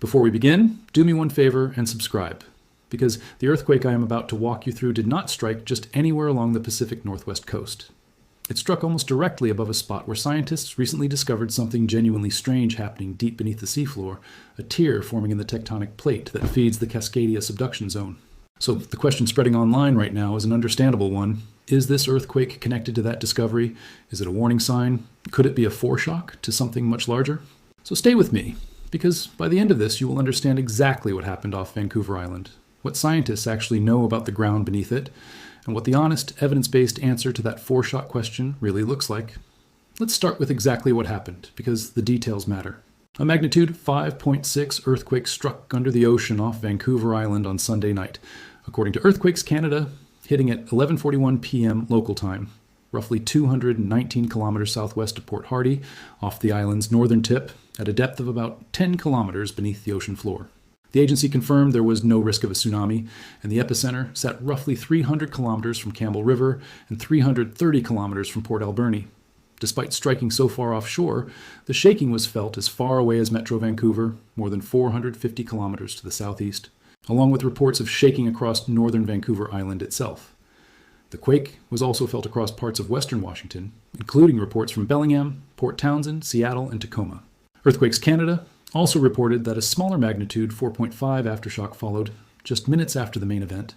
Before we begin, do me one favor and subscribe, because the earthquake I am about to walk you through did not strike just anywhere along the Pacific Northwest coast. It struck almost directly above a spot where scientists recently discovered something genuinely strange happening deep beneath the seafloor, a tear forming in the tectonic plate that feeds the Cascadia Subduction Zone. So the question spreading online right now is an understandable one. Is this earthquake connected to that discovery? Is it a warning sign? Could it be a foreshock to something much larger? So stay with me, because by the end of this you will understand exactly what happened off Vancouver Island, what scientists actually know about the ground beneath it, and what the honest, evidence-based answer to that foreshock question really looks like. Let's start with exactly what happened, because the details matter. A magnitude 5.6 earthquake struck under the ocean off Vancouver Island on Sunday night, according to Earthquakes Canada, hitting at 11:41 p.m. local time, roughly 219 kilometers southwest of Port Hardy, off the island's northern tip, at a depth of about 10 kilometers beneath the ocean floor. The agency confirmed there was no risk of a tsunami, and the epicenter sat roughly 300 kilometers from Campbell River and 330 kilometers from Port Alberni. Despite striking so far offshore, the shaking was felt as far away as Metro Vancouver, more than 450 kilometers to the southeast, along with reports of shaking across northern Vancouver Island itself. The quake was also felt across parts of western Washington, including reports from Bellingham, Port Townsend, Seattle, and Tacoma. Earthquakes Canada also reported that a smaller magnitude 4.5 aftershock followed just minutes after the main event.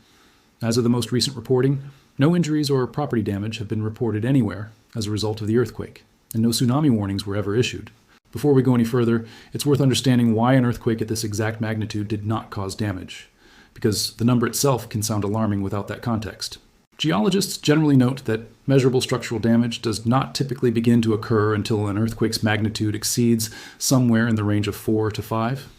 As of the most recent reporting, no injuries or property damage have been reported anywhere as a result of the earthquake, and no tsunami warnings were ever issued. Before we go any further, it's worth understanding why an earthquake at this exact magnitude did not cause damage, because the number itself can sound alarming without that context. Geologists generally note that measurable structural damage does not typically begin to occur until an earthquake's magnitude exceeds somewhere in the range of 4 to 5,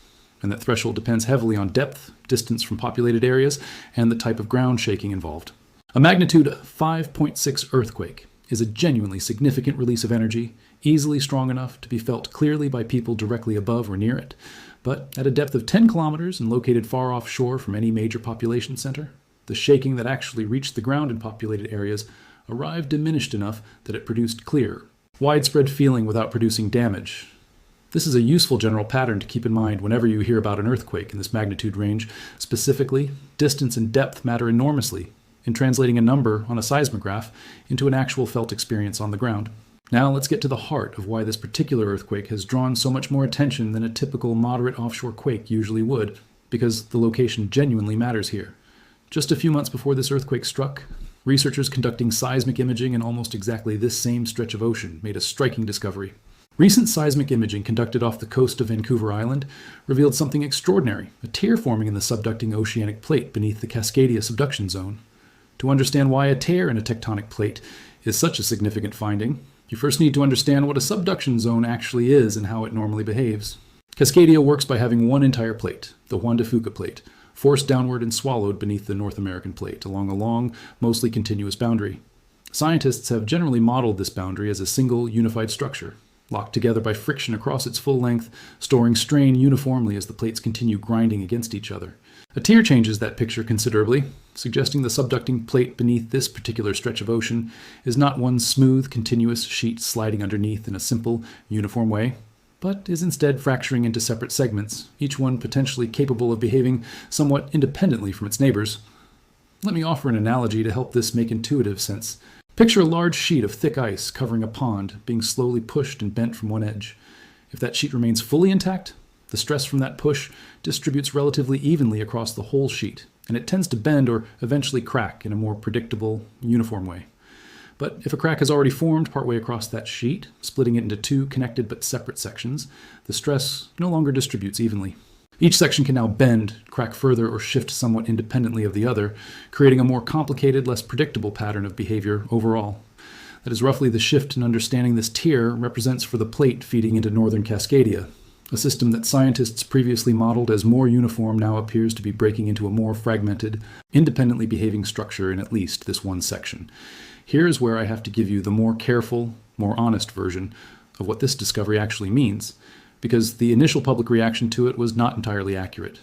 and that threshold depends heavily on depth, distance from populated areas, and the type of ground shaking involved. A magnitude 5.6 earthquake is a genuinely significant release of energy, easily strong enough to be felt clearly by people directly above or near it, but at a depth of 10 kilometers and located far offshore from any major population center, the shaking that actually reached the ground in populated areas arrived diminished enough that it produced clear, widespread feeling without producing damage. This is a useful general pattern to keep in mind whenever you hear about an earthquake in this magnitude range. Specifically, distance and depth matter enormously in translating a number on a seismograph into an actual felt experience on the ground. Now let's get to the heart of why this particular earthquake has drawn so much more attention than a typical moderate offshore quake usually would, because the location genuinely matters here. Just a few months before this earthquake struck, researchers conducting seismic imaging in almost exactly this same stretch of ocean made a striking discovery. Recent seismic imaging conducted off the coast of Vancouver Island revealed something extraordinary, a tear forming in the subducting oceanic plate beneath the Cascadia Subduction Zone. To understand why a tear in a tectonic plate is such a significant finding, you first need to understand what a subduction zone actually is and how it normally behaves. Cascadia works by having one entire plate, the Juan de Fuca plate, forced downward and swallowed beneath the North American plate along a long, mostly continuous boundary. Scientists have generally modeled this boundary as a single, unified structure, locked together by friction across its full length, storing strain uniformly as the plates continue grinding against each other. A tear changes that picture considerably, suggesting the subducting plate beneath this particular stretch of ocean is not one smooth, continuous sheet sliding underneath in a simple, uniform way, but is instead fracturing into separate segments, each one potentially capable of behaving somewhat independently from its neighbors. Let me offer an analogy to help this make intuitive sense. Picture a large sheet of thick ice covering a pond being slowly pushed and bent from one edge. If that sheet remains fully intact, the stress from that push distributes relatively evenly across the whole sheet, and it tends to bend or eventually crack in a more predictable, uniform way. But if a crack has already formed partway across that sheet, splitting it into two connected but separate sections, the stress no longer distributes evenly. Each section can now bend, crack further, or shift somewhat independently of the other, creating a more complicated, less predictable pattern of behavior overall. That is roughly the shift in understanding this tier represents for the plate feeding into Northern Cascadia. A system that scientists previously modeled as more uniform now appears to be breaking into a more fragmented, independently behaving structure in at least this one section. Here's where I have to give you the more careful, more honest version of what this discovery actually means, because the initial public reaction to it was not entirely accurate.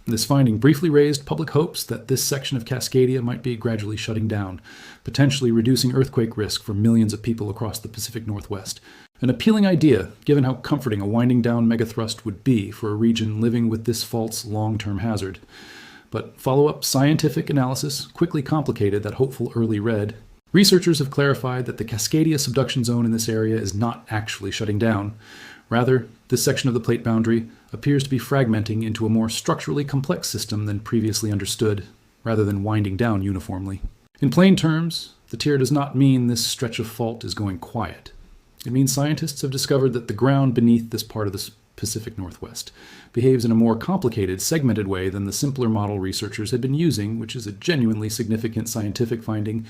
This finding briefly raised public hopes that this section of Cascadia might be gradually shutting down, potentially reducing earthquake risk for millions of people across the Pacific Northwest. An appealing idea, given how comforting a winding down megathrust would be for a region living with this fault's long-term hazard. But follow-up scientific analysis quickly complicated that hopeful early read. Researchers have clarified that the Cascadia Subduction Zone in this area is not actually shutting down. Rather, this section of the plate boundary appears to be fragmenting into a more structurally complex system than previously understood, rather than winding down uniformly. In plain terms, the tear does not mean this stretch of fault is going quiet. It means scientists have discovered that the ground beneath this part of the Pacific Northwest behaves in a more complicated, segmented way than the simpler model researchers had been using, which is a genuinely significant scientific finding,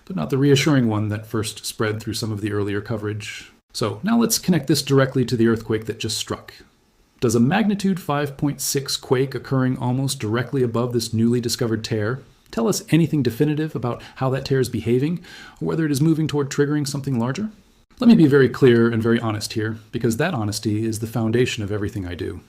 but not the reassuring one that first spread through some of the earlier coverage. So now let's connect this directly to the earthquake that just struck. Does a magnitude 5.6 quake occurring almost directly above this newly discovered tear tell us anything definitive about how that tear is behaving, or whether it is moving toward triggering something larger? Let me be very clear and very honest here, because that honesty is the foundation of everything I do.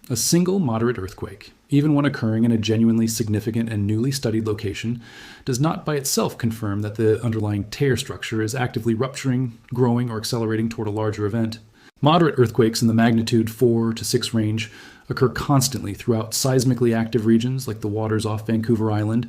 A single moderate earthquake, even one occurring in a genuinely significant and newly studied location, does not by itself confirm that the underlying tear structure is actively rupturing, growing, or accelerating toward a larger event. Moderate earthquakes in the magnitude 4 to 6 range occur constantly throughout seismically active regions like the waters off Vancouver Island,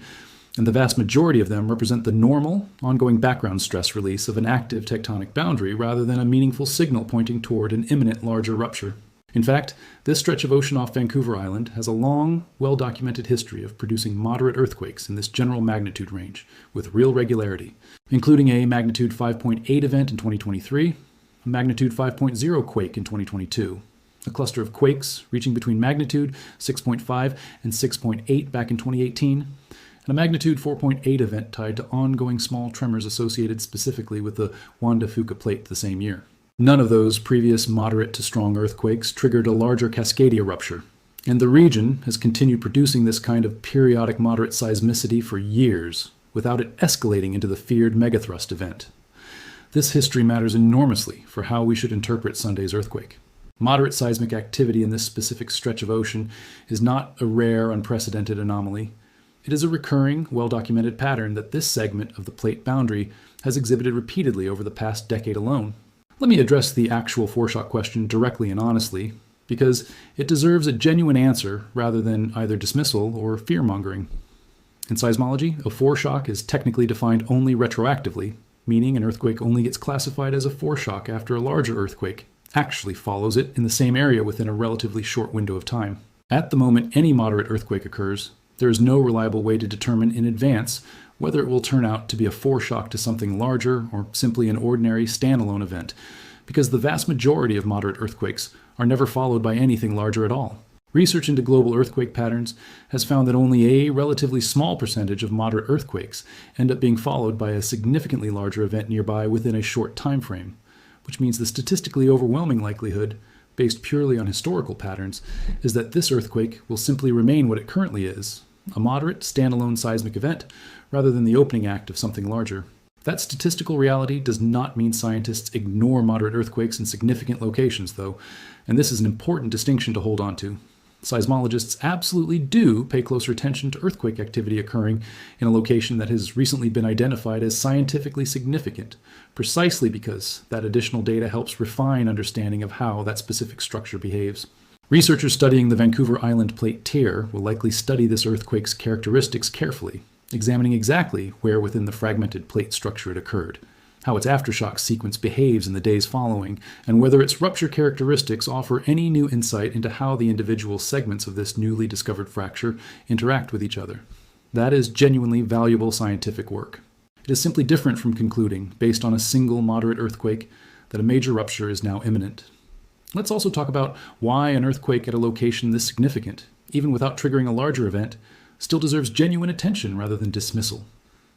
and the vast majority of them represent the normal, ongoing background stress release of an active tectonic boundary rather than a meaningful signal pointing toward an imminent larger rupture. In fact, this stretch of ocean off Vancouver Island has a long, well-documented history of producing moderate earthquakes in this general magnitude range with real regularity, including a magnitude 5.8 event in 2023, a magnitude 5.0 quake in 2022, a cluster of quakes reaching between magnitude 6.5 and 6.8 back in 2018, and a magnitude 4.8 event tied to ongoing small tremors associated specifically with the Juan de Fuca plate the same year. None of those previous moderate to strong earthquakes triggered a larger Cascadia rupture, and the region has continued producing this kind of periodic moderate seismicity for years, without it escalating into the feared megathrust event. This history matters enormously for how we should interpret Sunday's earthquake. Moderate seismic activity in this specific stretch of ocean is not a rare, unprecedented anomaly. It is a recurring, well-documented pattern that this segment of the plate boundary has exhibited repeatedly over the past decade alone. Let me address the actual foreshock question directly and honestly, because it deserves a genuine answer rather than either dismissal or fear-mongering. In seismology, a foreshock is technically defined only retroactively, meaning an earthquake only gets classified as a foreshock after a larger earthquake actually follows it in the same area within a relatively short window of time. At the moment any moderate earthquake occurs, there is no reliable way to determine in advance whether it will turn out to be a foreshock to something larger or simply an ordinary standalone event, because the vast majority of moderate earthquakes are never followed by anything larger at all. Research into global earthquake patterns has found that only a relatively small percentage of moderate earthquakes end up being followed by a significantly larger event nearby within a short time frame, which means the statistically overwhelming likelihood, based purely on historical patterns, is that this earthquake will simply remain what it currently is, a moderate, standalone seismic event, rather than the opening act of something larger. That statistical reality does not mean scientists ignore moderate earthquakes in significant locations, though, and this is an important distinction to hold on to. Seismologists absolutely do pay closer attention to earthquake activity occurring in a location that has recently been identified as scientifically significant, precisely because that additional data helps refine understanding of how that specific structure behaves. Researchers studying the Vancouver Island plate tear will likely study this earthquake's characteristics carefully, examining exactly where within the fragmented plate structure it occurred, how its aftershock sequence behaves in the days following, and whether its rupture characteristics offer any new insight into how the individual segments of this newly discovered fracture interact with each other. That is genuinely valuable scientific work. It is simply different from concluding, based on a single moderate earthquake, that a major rupture is now imminent. Let's also talk about why an earthquake at a location this significant, even without triggering a larger event, still deserves genuine attention rather than dismissal.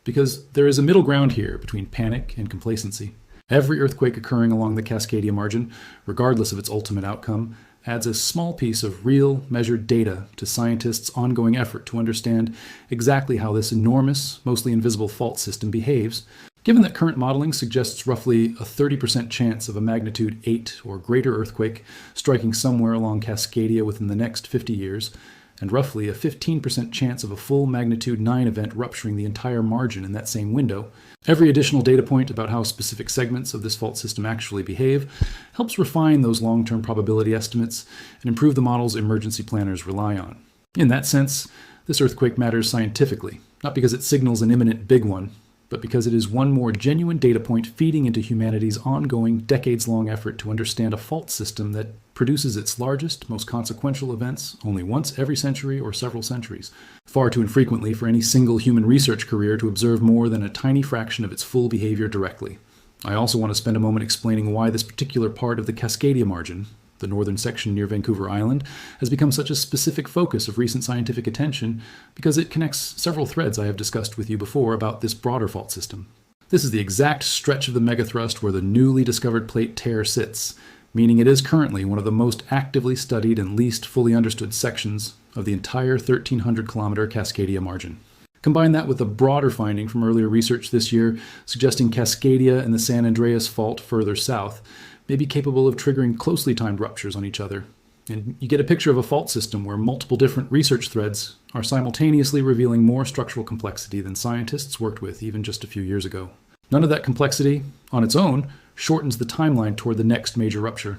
Because there is a middle ground here between panic and complacency. Every earthquake occurring along the Cascadia margin, regardless of its ultimate outcome, adds a small piece of real, measured data to scientists' ongoing effort to understand exactly how this enormous, mostly invisible fault system behaves. Given that current modeling suggests roughly a 30% chance of a magnitude 8 or greater earthquake striking somewhere along Cascadia within the next 50 years, and roughly a 15% chance of a full magnitude 9 event rupturing the entire margin in that same window, every additional data point about how specific segments of this fault system actually behave helps refine those long-term probability estimates and improve the models emergency planners rely on. In that sense, this earthquake matters scientifically, not because it signals an imminent big one, but because it is one more genuine data point feeding into humanity's ongoing, decades-long effort to understand a fault system that produces its largest, most consequential events only once every century or several centuries, far too infrequently for any single human research career to observe more than a tiny fraction of its full behavior directly. I also want to spend a moment explaining why this particular part of the Cascadia margin, the northern section near Vancouver Island, has become such a specific focus of recent scientific attention because it connects several threads I have discussed with you before about this broader fault system. This is the exact stretch of the megathrust where the newly discovered plate tear sits, meaning it is currently one of the most actively studied and least fully understood sections of the entire 1,300-kilometer Cascadia margin. Combine that with a broader finding from earlier research this year suggesting Cascadia and the San Andreas Fault further south may be capable of triggering closely timed ruptures on each other. And you get a picture of a fault system where multiple different research threads are simultaneously revealing more structural complexity than scientists worked with even just a few years ago. None of that complexity, on its own, shortens the timeline toward the next major rupture.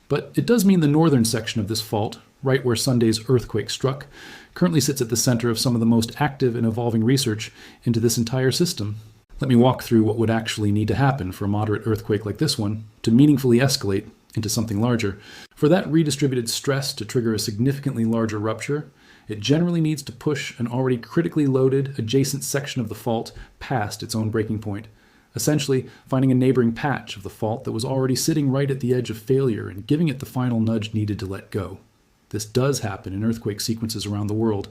But it does mean the northern section of this fault, right where Sunday's earthquake struck, currently sits at the center of some of the most active and evolving research into this entire system. Let me walk through what would actually need to happen for a moderate earthquake like this one to meaningfully escalate into something larger. For that redistributed stress to trigger a significantly larger rupture, it generally needs to push an already critically loaded adjacent section of the fault past its own breaking point, essentially finding a neighboring patch of the fault that was already sitting right at the edge of failure and giving it the final nudge needed to let go. This does happen in earthquake sequences around the world,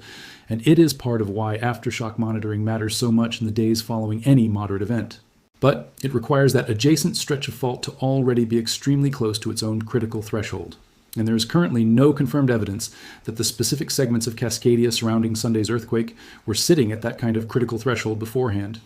and it is part of why aftershock monitoring matters so much in the days following any moderate event. But it requires that adjacent stretch of fault to already be extremely close to its own critical threshold. And there is currently no confirmed evidence that the specific segments of Cascadia surrounding Sunday's earthquake were sitting at that kind of critical threshold beforehand.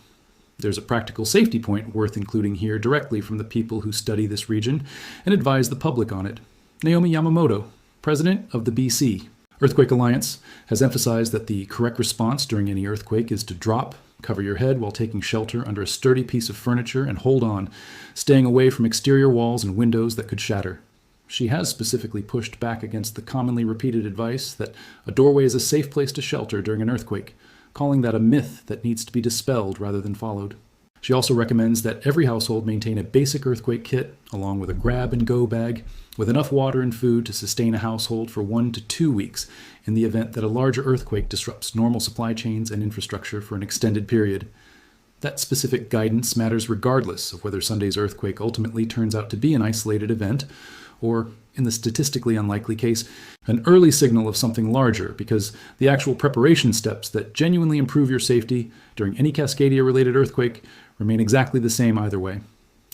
There's a practical safety point worth including here directly from the people who study this region and advise the public on it. Naomi Yamamoto, president of the BC Earthquake Alliance, has emphasized that the correct response during any earthquake is to drop, cover your head while taking shelter under a sturdy piece of furniture, and hold on, staying away from exterior walls and windows that could shatter. She has specifically pushed back against the commonly repeated advice that a doorway is a safe place to shelter during an earthquake, calling that a myth that needs to be dispelled rather than followed. She also recommends that every household maintain a basic earthquake kit, along with a grab-and-go bag, with enough water and food to sustain a household for 1 to 2 weeks in the event that a larger earthquake disrupts normal supply chains and infrastructure for an extended period. That specific guidance matters regardless of whether Sunday's earthquake ultimately turns out to be an isolated event, or, in the statistically unlikely case, an early signal of something larger, because the actual preparation steps that genuinely improve your safety during any Cascadia-related earthquake remain exactly the same either way.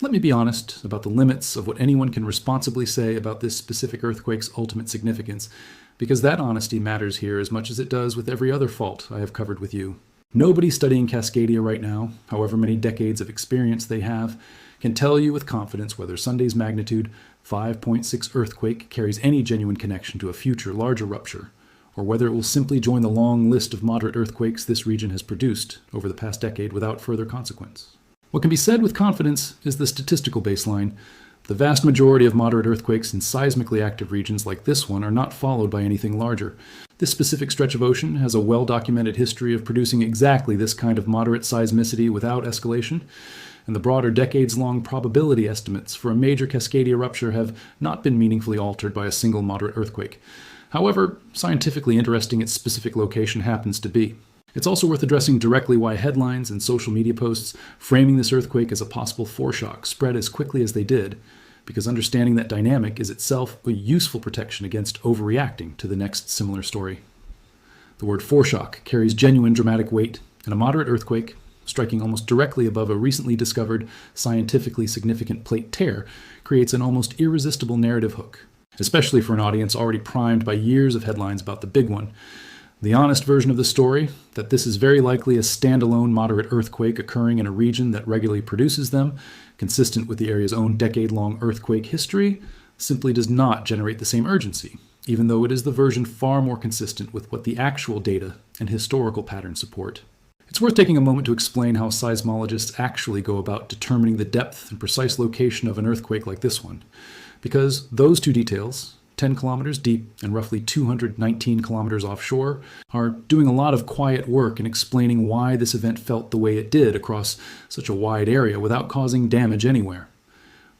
Let me be honest about the limits of what anyone can responsibly say about this specific earthquake's ultimate significance, because that honesty matters here as much as it does with every other fault I have covered with you. Nobody studying Cascadia right now, however many decades of experience they have, can tell you with confidence whether Sunday's magnitude 5.6 earthquake carries any genuine connection to a future larger rupture, or whether it will simply join the long list of moderate earthquakes this region has produced over the past decade without further consequence. What can be said with confidence is the statistical baseline. The vast majority of moderate earthquakes in seismically active regions like this one are not followed by anything larger. This specific stretch of ocean has a well-documented history of producing exactly this kind of moderate seismicity without escalation, and the broader decades-long probability estimates for a major Cascadia rupture have not been meaningfully altered by a single moderate earthquake. However scientifically interesting its specific location happens to be. It's also worth addressing directly why headlines and social media posts framing this earthquake as a possible foreshock spread as quickly as they did, because understanding that dynamic is itself a useful protection against overreacting to the next similar story. The word foreshock carries genuine dramatic weight, and a moderate earthquake, striking almost directly above a recently discovered, scientifically significant plate tear, creates an almost irresistible narrative hook, especially for an audience already primed by years of headlines about the big one. The honest version of the story, that this is very likely a standalone moderate earthquake occurring in a region that regularly produces them, consistent with the area's own decade-long earthquake history, simply does not generate the same urgency. even though it is the version far more consistent with what the actual data and historical patterns support. It's worth taking a moment to explain how seismologists actually go about determining the depth and precise location of an earthquake like this one, because those two details, 10 kilometers deep and roughly 219 kilometers offshore, are doing a lot of quiet work in explaining why this event felt the way it did across such a wide area without causing damage anywhere.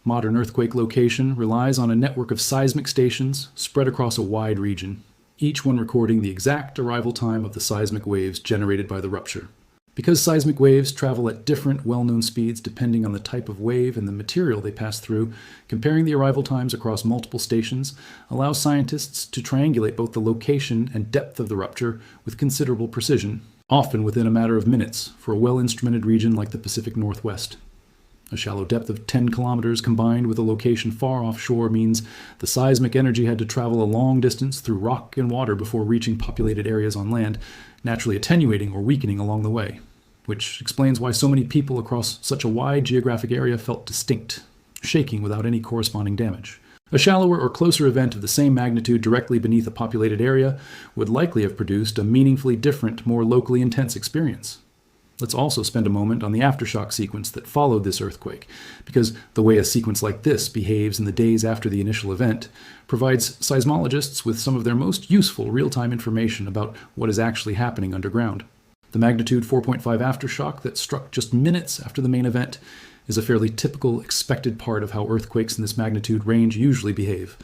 Modern earthquake location relies on a network of seismic stations spread across a wide region, each one recording the exact arrival time of the seismic waves generated by the rupture. Because seismic waves travel at different well-known speeds depending on the type of wave and the material they pass through, comparing the arrival times across multiple stations allows scientists to triangulate both the location and depth of the rupture with considerable precision, often within a matter of minutes for a well-instrumented region like the Pacific Northwest. A shallow depth of 10 kilometers combined with a location far offshore means the seismic energy had to travel a long distance through rock and water before reaching populated areas on land, naturally attenuating or weakening along the way, which explains why so many people across such a wide geographic area felt distinct, shaking without any corresponding damage. A shallower or closer event of the same magnitude directly beneath a populated area would likely have produced a meaningfully different, more locally intense experience. Let's also spend a moment on the aftershock sequence that followed this earthquake, because the way a sequence like this behaves in the days after the initial event provides seismologists with some of their most useful real-time information about what is actually happening underground. The magnitude 4.5 aftershock that struck just minutes after the main event is a fairly typical, expected part of how earthquakes in this magnitude range usually behave,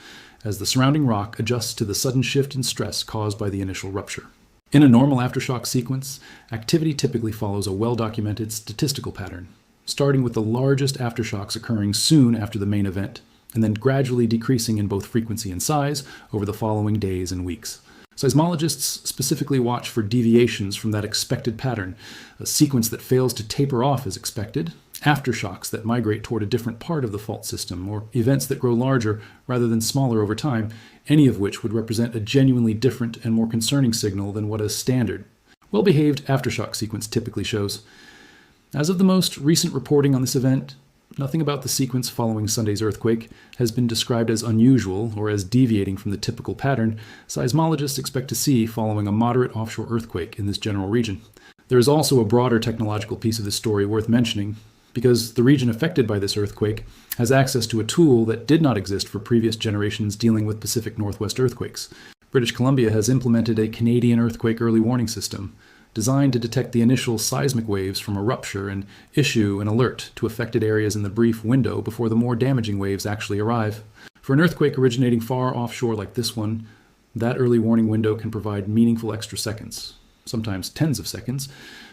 as the surrounding rock adjusts to the sudden shift in stress caused by the initial rupture. In a normal aftershock sequence, activity typically follows a well-documented statistical pattern, starting with the largest aftershocks occurring soon after the main event, and then gradually decreasing in both frequency and size over the following days and weeks. Seismologists specifically watch for deviations from that expected pattern, a sequence that fails to taper off as expected, aftershocks that migrate toward a different part of the fault system, or events that grow larger rather than smaller over time, any of which would represent a genuinely different and more concerning signal than what a standard, well-behaved aftershock sequence typically shows. As of the most recent reporting on this event, nothing about the sequence following Sunday's earthquake has been described as unusual or as deviating from the typical pattern seismologists expect to see following a moderate offshore earthquake in this general region. There is also a broader technological piece of this story worth mentioning, because the region affected by this earthquake has access to a tool that did not exist for previous generations dealing with Pacific Northwest earthquakes. British Columbia has implemented a Canadian earthquake early warning system designed to detect the initial seismic waves from a rupture and issue an alert to affected areas in the brief window before the more damaging waves actually arrive. For an earthquake originating far offshore like this one, that early warning window can provide meaningful extra seconds, sometimes tens of seconds,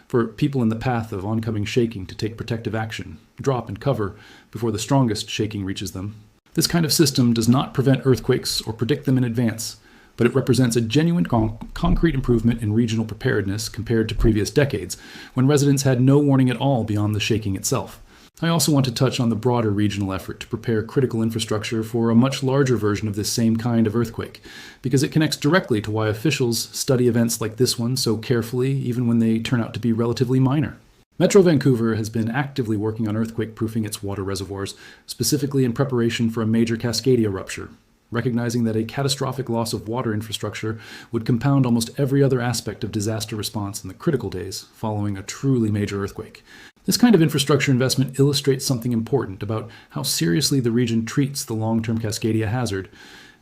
for people in the path of oncoming shaking to take protective action, drop and cover before the strongest shaking reaches them. This kind of system does not prevent earthquakes or predict them in advance, but it represents a genuine concrete improvement in regional preparedness compared to previous decades, when residents had no warning at all beyond the shaking itself. I also want to touch on the broader regional effort to prepare critical infrastructure for a much larger version of this same kind of earthquake, because it connects directly to why officials study events like this one so carefully, even when they turn out to be relatively minor. Metro Vancouver has been actively working on earthquake-proofing its water reservoirs, specifically in preparation for a major Cascadia rupture, recognizing that a catastrophic loss of water infrastructure would compound almost every other aspect of disaster response in the critical days following a truly major earthquake. This kind of infrastructure investment illustrates something important about how seriously the region treats the long-term Cascadia hazard,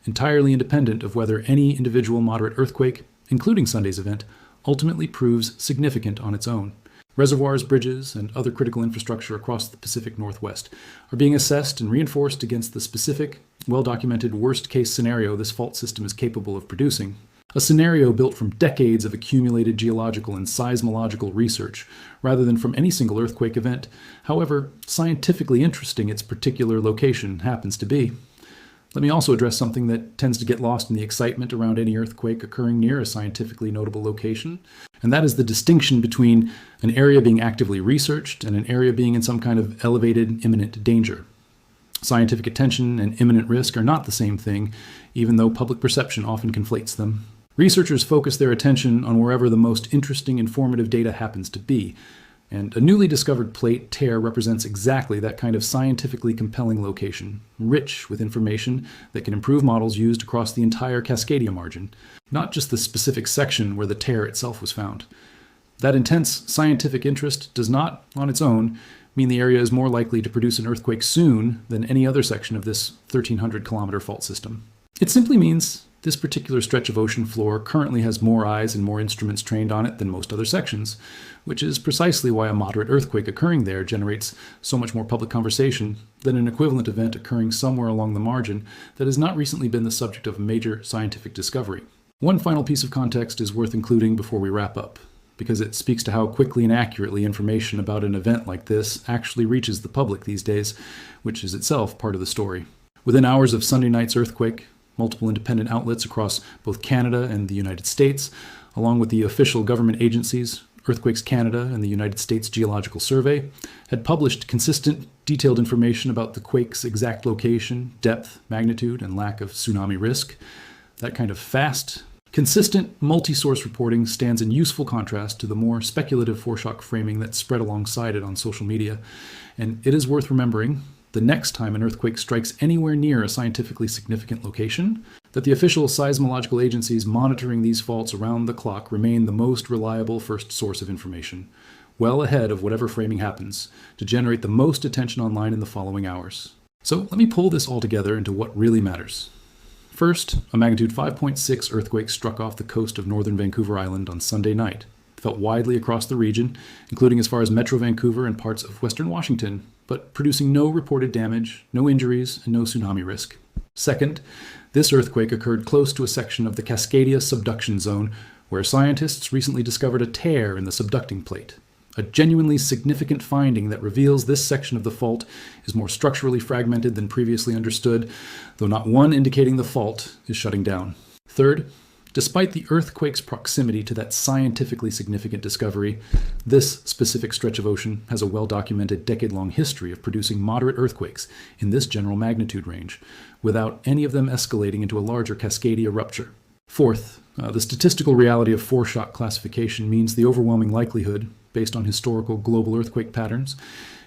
entirely independent of whether any individual moderate earthquake, including Sunday's event, ultimately proves significant on its own. Reservoirs, bridges, and other critical infrastructure across the Pacific Northwest are being assessed and reinforced against the specific, well-documented worst-case scenario this fault system is capable of producing. A scenario built from decades of accumulated geological and seismological research, rather than from any single earthquake event, however scientifically interesting its particular location happens to be. Let me also address something that tends to get lost in the excitement around any earthquake occurring near a scientifically notable location, and that is the distinction between an area being actively researched and an area being in some kind of elevated imminent danger. Scientific attention and imminent risk are not the same thing, even though public perception often conflates them. Researchers focus their attention on wherever the most interesting, informative data happens to be, And a newly discovered plate tear represents exactly that kind of scientifically compelling location, rich with information that can improve models used across the entire Cascadia margin, not just the specific section where the tear itself was found. That intense scientific interest does not, on its own, mean the area is more likely to produce an earthquake soon than any other section of this 1,300-kilometer fault system. It simply means this particular stretch of ocean floor currently has more eyes and more instruments trained on it than most other sections, which is precisely why a moderate earthquake occurring there generates so much more public conversation than an equivalent event occurring somewhere along the margin that has not recently been the subject of major scientific discovery. One final piece of context is worth including before we wrap up, because it speaks to how quickly and accurately information about an event like this actually reaches the public these days, which is itself part of the story. Within hours of Sunday night's earthquake, multiple independent outlets across both Canada and the United States, along with the official government agencies, Earthquakes Canada and the United States Geological Survey, had published consistent, detailed information about the quake's exact location, depth, magnitude, and lack of tsunami risk. That kind of fast, consistent, multi-source reporting stands in useful contrast to the more speculative foreshock framing that's spread alongside it on social media. And it is worth remembering, the next time an earthquake strikes anywhere near a scientifically significant location, that the official seismological agencies monitoring these faults around the clock remain the most reliable first source of information, well ahead of whatever framing happens, to generate the most attention online in the following hours. So let me pull this all together into what really matters. First, a magnitude 5.6 earthquake struck off the coast of northern Vancouver Island on Sunday night. It felt widely across the region, including as far as Metro Vancouver and parts of western Washington, but producing no reported damage, no injuries, and no tsunami risk. Second, this earthquake occurred close to a section of the Cascadia Subduction Zone, where scientists recently discovered a tear in the subducting plate. A genuinely significant finding that reveals this section of the fault is more structurally fragmented than previously understood, though not one indicating the fault is shutting down. Third, despite the earthquake's proximity to that scientifically significant discovery, this specific stretch of ocean has a well-documented decade-long history of producing moderate earthquakes in this general magnitude range, without any of them escalating into a larger Cascadia rupture. Fourth, the statistical reality of foreshock classification means the overwhelming likelihood, based on historical global earthquake patterns,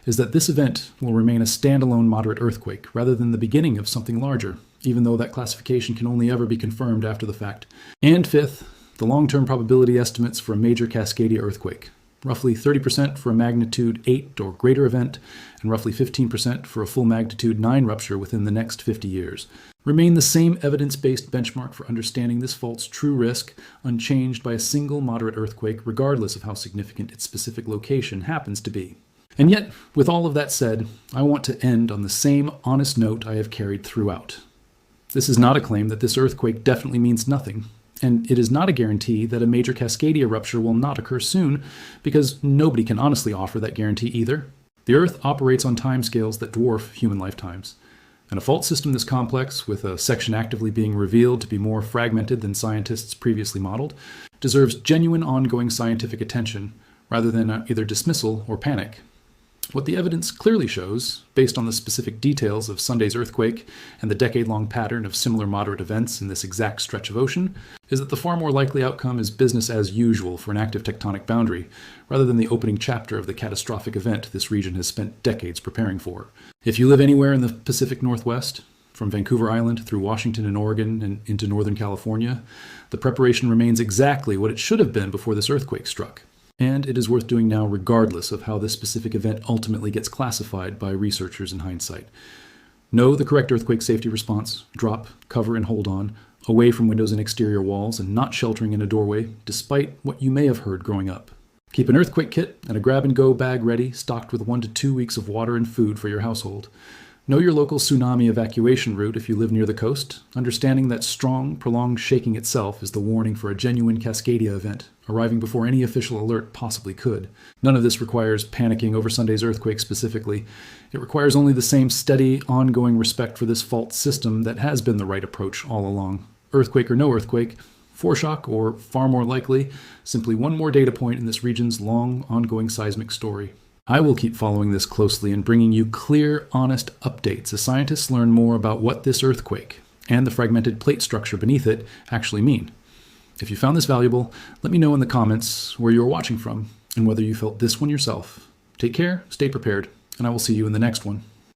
is that this event will remain a standalone moderate earthquake rather than the beginning of something larger, even though that classification can only ever be confirmed after the fact. And fifth, the long-term probability estimates for a major Cascadia earthquake, roughly 30% for a magnitude 8 or greater event, and roughly 15% for a full magnitude 9 rupture within the next 50 years, remain the same evidence-based benchmark for understanding this fault's true risk, unchanged by a single moderate earthquake, regardless of how significant its specific location happens to be. And yet, with all of that said, I want to end on the same honest note I have carried throughout. This is not a claim that this earthquake definitely means nothing, and it is not a guarantee that a major Cascadia rupture will not occur soon, because nobody can honestly offer that guarantee either. The Earth operates on timescales that dwarf human lifetimes. And a fault system this complex, with a section actively being revealed to be more fragmented than scientists previously modeled, deserves genuine ongoing scientific attention, rather than either dismissal or panic. What the evidence clearly shows, based on the specific details of Sunday's earthquake and the decade-long pattern of similar moderate events in this exact stretch of ocean, is that the far more likely outcome is business as usual for an active tectonic boundary, rather than the opening chapter of the catastrophic event this region has spent decades preparing for. If you live anywhere in the Pacific Northwest, from Vancouver Island through Washington and Oregon and into Northern California, the preparation remains exactly what it should have been before this earthquake struck. And it is worth doing now regardless of how this specific event ultimately gets classified by researchers in hindsight. Know the correct earthquake safety response, drop, cover, and hold on, away from windows and exterior walls, and not sheltering in a doorway, despite what you may have heard growing up. Keep an earthquake kit and a grab-and-go bag ready, stocked with 1 to 2 weeks of water and food for your household. Know your local tsunami evacuation route if you live near the coast, understanding that strong, prolonged shaking itself is the warning for a genuine Cascadia event, arriving before any official alert possibly could. None of this requires panicking over Sunday's earthquake specifically. It requires only the same steady, ongoing respect for this fault system that has been the right approach all along. Earthquake or no earthquake, foreshock, or far more likely, simply one more data point in this region's long, ongoing seismic story. I will keep following this closely and bringing you clear, honest updates as scientists learn more about what this earthquake and the fragmented plate structure beneath it actually mean. If you found this valuable, let me know in the comments where you're watching from and whether you felt this one yourself. Take care, stay prepared, and I will see you in the next one.